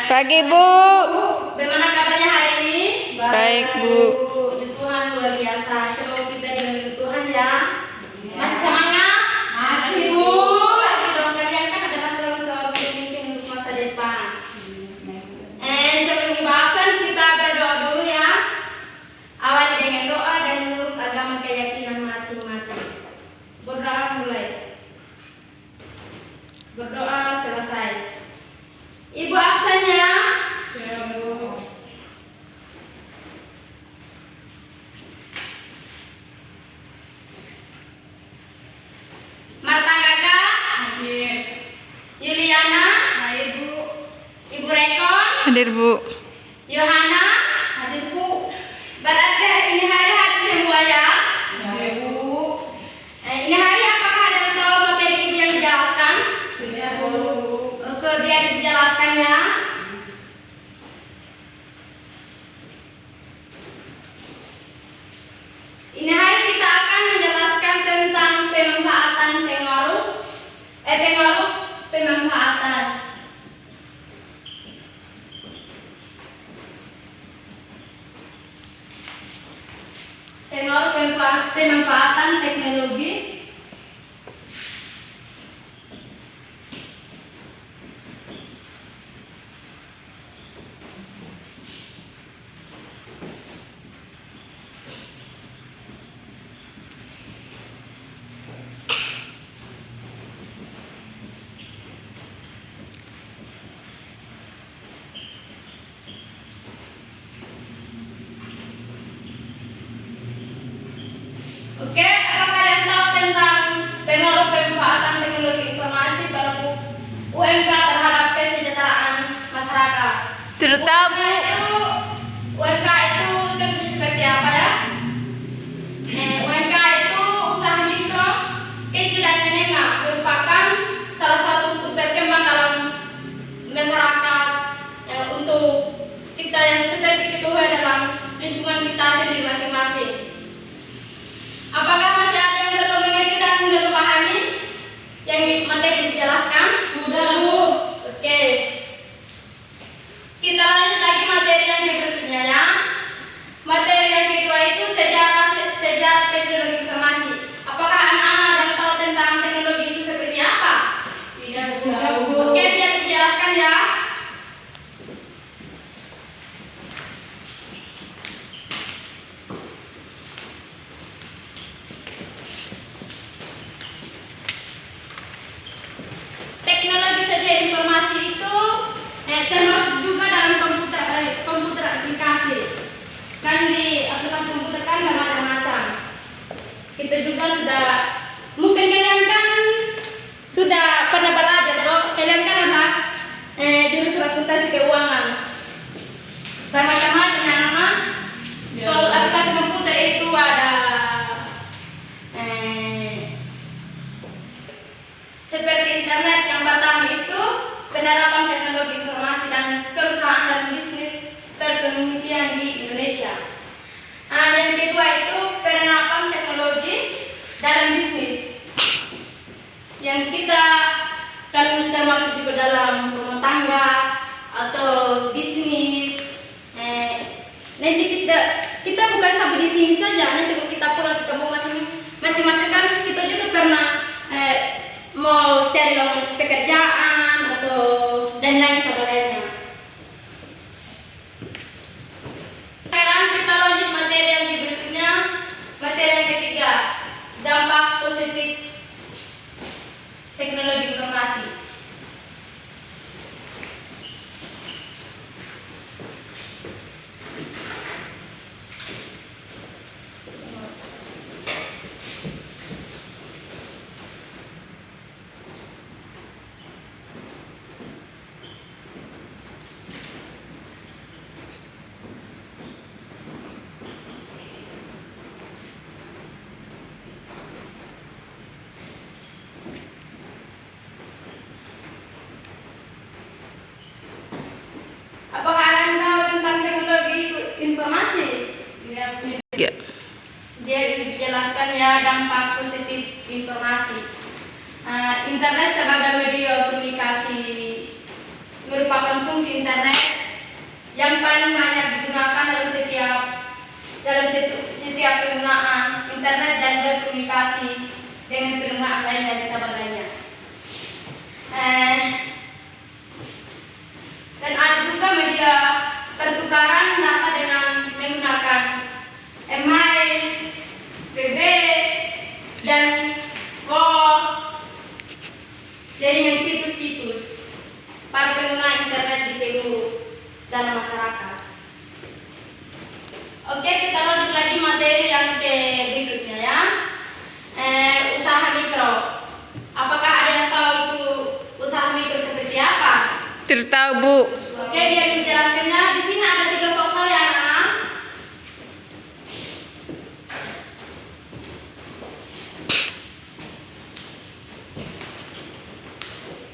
Pagi, Bu. Bagaimana kabarnya hari ini? Baik, Bu. Puji Tuhan luar biasa. Semoga kita dengan Tuhan ya. Masih semangat? Masih, Bu. Pasti dong, kalian kan adalah seorang pemimpin untuk masa depan. Sebelum Ibu absen kita berdoa dulu ya. Awali dengan doa dan menurut agama keyakinan masing-masing. Berdoa mulai. Berdoa selesai. Ibu absen ya. Ya, Bu. Marta Kakak, Hadir. Yuliana, hadir Bu. Ibu Rekon, Hadir, Bu. Yohana, Hadir, Bu. berarti ini hari hadir semua ya. Ya, Bu. Ini hari apakah ada yang tahu materi Ibu yang dijelaskan? Tidak, Bu. Oke, biar dijelaskan ya. Ini hari kita akan menjelaskan tentang pemanfaatan pemanfaatan. Pemanfaatan teknologi. Oke, apakah ada yang tahu tentang pengaruh pemanfaatan teknologi informasi pada UMK terhadap kesejahteraan masyarakat? Tidak tahu, Bu. UMK itu contohnya seperti apa ya? UMK itu usaha mikro, kecil dan menengah, merupakan salah satu untuk berkembang dalam masyarakat untuk kita yang seperti ketahui dalam lingkungan kita sendiri masing-masing. Apakah masih ada yang belum mengerti dan belum pahami yang materi dijelaskan? Sudah, Bu. Oke. Kita lanjut lagi materi yang berikutnya ya. Materi yang kedua itu sejarah teknologi informasi. Apakah anak-anak ada yang tahu tentang teknologi itu seperti apa? Tidak, Bu. Oke, biar dijelaskan ya. Teknologi sejarah informasi itu termasuk juga dalam komputer aplikasi. Kan di aplikasi komputer kan bermacam-macam. Kita juga mungkin kalian kan sudah pernah belajar toh. Kalian kan adalah jurusan akuntansi keuangan. Bermacam-macam ya anak-anak. Ya. Kalau aplikasi komputer itu ada seperti internet yang pertama itu penerapan teknologi informasi dan perusahaan dan bisnis perkembangan di Indonesia. Yang kedua itu penerapan teknologi dalam bisnis yang kita kan termasuk juga dalam rumah tangga atau bisnis. Nanti kita bukan sampai di sini saja. Nanti kalau kita pulang ke kampung masing-masing kan kita juga pernah mau cari lowongan pekerjaan atau dan lain sebagainya. Sekarang kita lanjut materi yang berikutnya, materi yang ketiga, dampak positif teknologi informasi. Apakah ada yang tahu tentang teknologi informasi? Ya. Dia dijelaskan ya dampak positif informasi. Internet sebagai media komunikasi merupakan fungsi internet yang paling banyak digunakan dalam setiap penggunaan internet dan berkomunikasi dengan pengguna lain dan sebagainya. Dan ada juga media pertukaran data dengan menggunakan email, VB, dan jaringan situs-situs para pengguna internet di seluruh dalam masyarakat. Oke, kita lanjut lagi materi yang berikutnya ya. Usaha mikro. Apakah ada yang tahu itu usaha mikro seperti apa? Tidak tahu, Bu. Oke, biar menjelaskannya. Di sini ada 3 faktor ya, anak.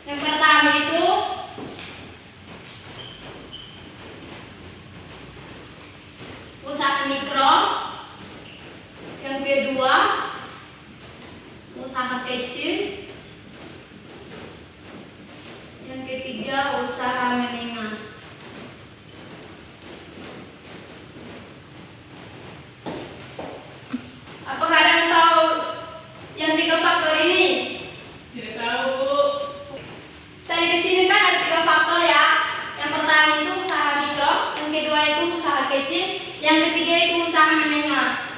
Yang pertama itu usaha mikro. Yang kedua usaha kecil. Yang ketiga usaha menengah. Apakah ada yang tahu yang 3 faktor ini? Tidak tahu, Bu. Tadi di sini kan ada 3 faktor ya. Yang pertama itu usaha mikro, yang kedua itu usaha kecil, yang ketiga itu usaha menengah.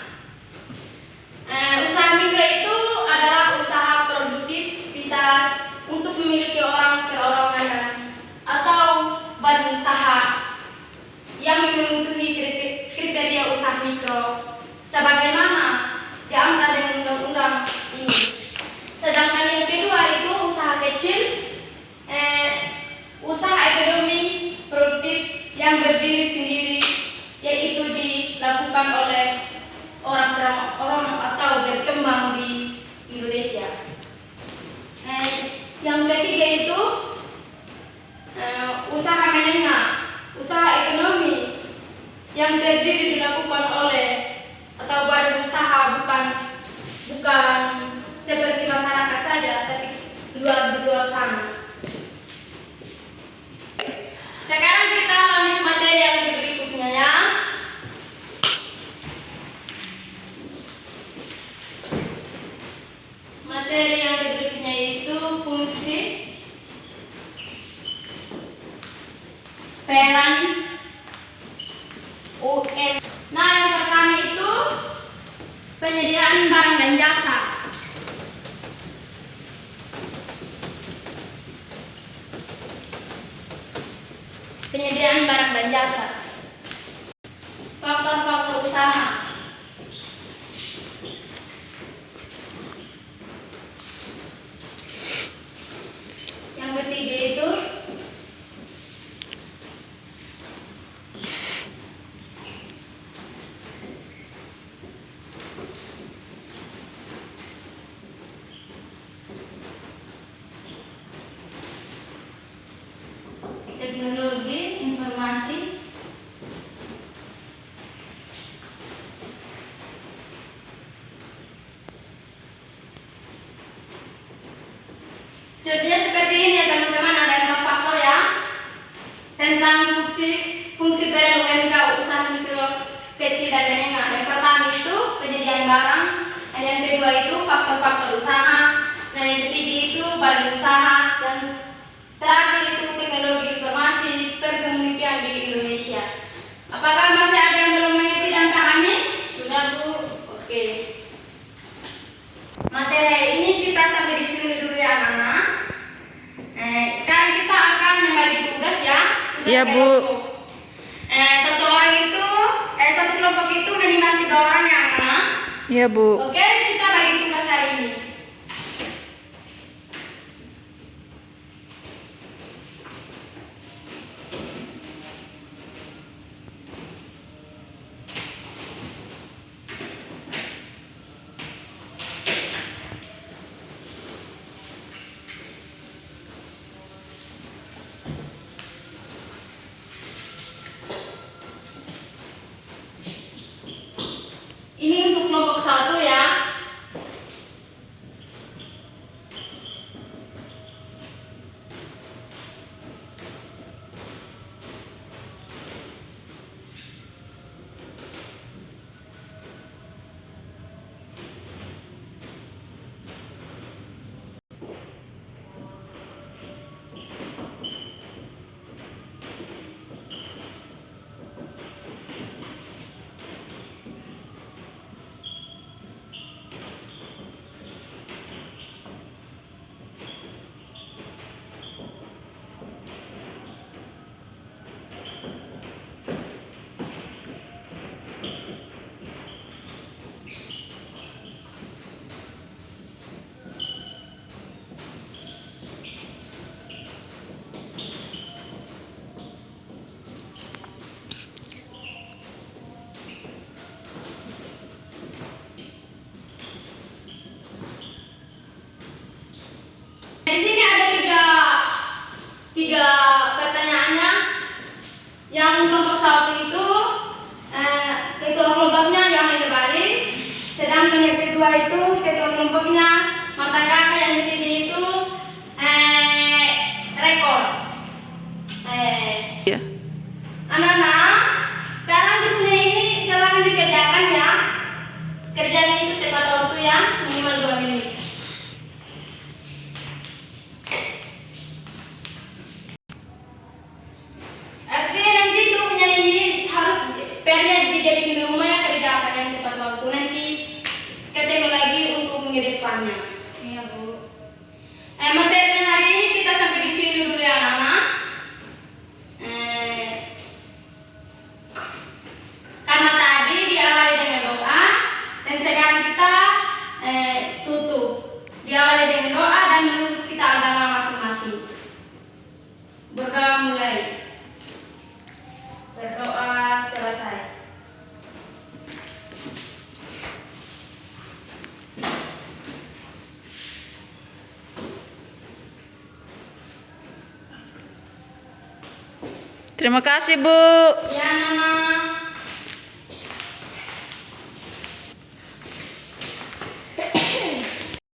Usaha mikro itu adalah usaha produktivitas untuk memiliki orang perorangan atau badan usaha yang memenuhi kriteria usaha mikro sebagaimana diangkat dengan undang-undang ini. Sedangkan yang kedua itu usaha kecil, usaha ekonomi produktif yang berdiri sendiri, yaitu dilakukan oleh orang atau berkembang di Indonesia. Yang ketiga itu usaha menengah, usaha ekonomi yang terdiri dilakukan oleh atau badan usaha bukan seperti masyarakat saja, tapi di luar sana. Sekarang kita lanjut materi yang berikutnya ya. Materi yang berikutnya itu fungsi, peran, UM. Nah, yang pertama itu penyediaan barang dan jasa. Penyediaan barang dan jasa. Faktor-faktor usaha. Yang ketiga itu teknologi informasi. Contohnya seperti ini ya teman-teman, ada 5 faktor ya tentang fungsi peran UMK, usaha mikro, kecil dan menengah. Yang pertama itu penyediaan barang, dan yang kedua itu faktor-faktor usaha, dan yang ketiga itu badan usaha, dan terakhir itu teknologi informasi perkomunikasian di Indonesia. Apakah masih ada yang belum mengerti dan pahami? Sudah, Bu? Oke. Materi ini kita sampai di sini dulu ya anak-anak. Sekarang kita akan membagi tugas ya. Iya, Bu. Satu kelompok itu minimal 3 orang ya anak. Iya, Bu. Oke, kita bagi tugas hari ini. Ini untuk kelompok 1 ya. Yang kelompok 1 itu ketua kelompoknya yang Bali, sedangkan yang kedua itu ketua kelompoknya mata kakak yang di sini itu rekor. Ya. Anak-anak, sekarang bukunya ini silakan dikerjakan ya. Kerjanya itu tepat waktu ya, minimal 2 menit. Artinya nanti bukunya ini harus PR-nya dijadikan di rumah ya, kerjakan yang tepat waktu. Nanti ketemu lagi untuk minggu depannya. Iya, Bu. Materinya hari ini kita sampai di sini dulu ya anak-anak. Karena tadi diawali dengan doa dan sekarang kita tutup. Diawali dengan doa dan menurut kita agama masing-masing. Berdoa mulai. Berdoa selesai. Terima kasih, Bu. Ya, Nana.